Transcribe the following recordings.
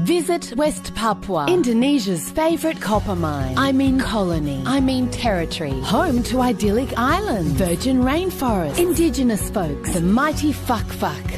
Visit West Papua, Indonesia's favourite copper mine. I mean colony. I mean territory. Home to idyllic islands, virgin rainforests, indigenous folks, the mighty Fak.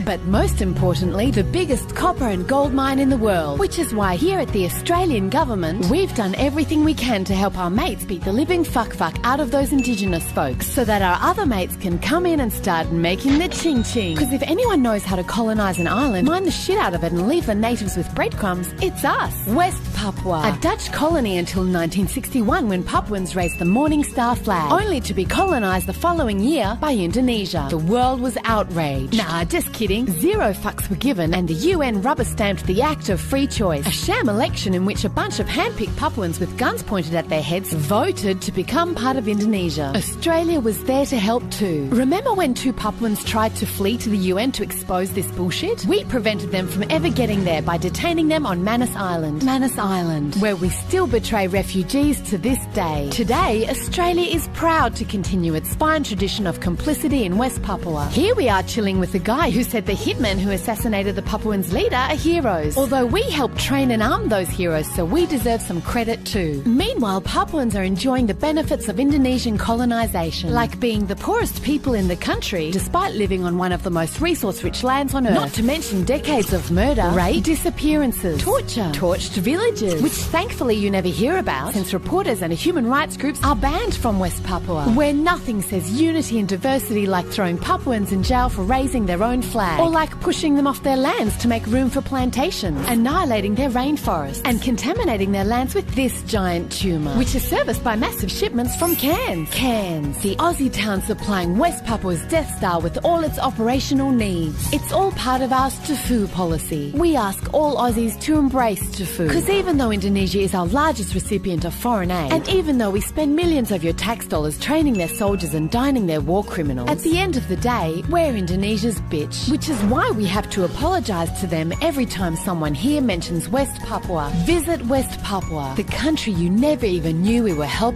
But most importantly, the biggest copper and gold mine in the world. Which is why here at the Australian government, we've done everything we can to help our mates beat the living Fak out of those indigenous folks, so that our other mates can come in and start making the ching-ching. Because if anyone knows how to colonise an island, mine the shit out of it and leave the natives with breadcrumbs, it's us. West Papua, a Dutch colony until 1961, when Papuans raised the Morning Star flag, only to be colonised the following year by Indonesia. The world was outraged. Nah, just kidding. 0 fucks were given, and the UN rubber-stamped the Act of Free Choice, a sham election in which a bunch of hand-picked Papuans with guns pointed at their heads voted to become part of Indonesia. Australia was there to help too. Remember when 2 Papuans tried to flee to the UN to expose this bullshit? We prevented them from ever getting there by detaining them on Manus Island. Manus Island, where we still betray refugees to this day. Today, Australia is proud to continue its fine tradition of complicity in West Papua. Here we are chilling with the guy who said the hitmen who assassinated the Papuans' leader are heroes. Although we helped train and arm those heroes, so we deserve some credit too. Meanwhile, Papuans are enjoying the benefits of Indonesian colonisation, like being the poorest people in the country, despite living on one of the most resource-rich lands on Earth. Not to mention decades of murder, rape, disappearances, torture, torched villages, which thankfully you never hear about, since reporters and human rights groups are banned from West Papua, where nothing says unity and diversity like throwing Papuans in jail for raising their own flag, or like pushing them off their lands to make room for plantations, annihilating their rainforests, and contaminating their lands with this giant tumour, which is serviced by massive shipments from Cairns. Cairns, the Aussie town supplying West Papua's Death Star with all its operational needs. It's all part of our Stufu policy. We ask all Aussies to embrace Stufu, because even though Indonesia is our largest recipient of foreign aid, and even though we spend millions of your tax dollars training their soldiers and dining their war criminals, at the end of the day, we're Indonesia's bitch, which is why we have to apologise to them every time someone here mentions West Papua. Visit West Papua, the country you never even knew we were helping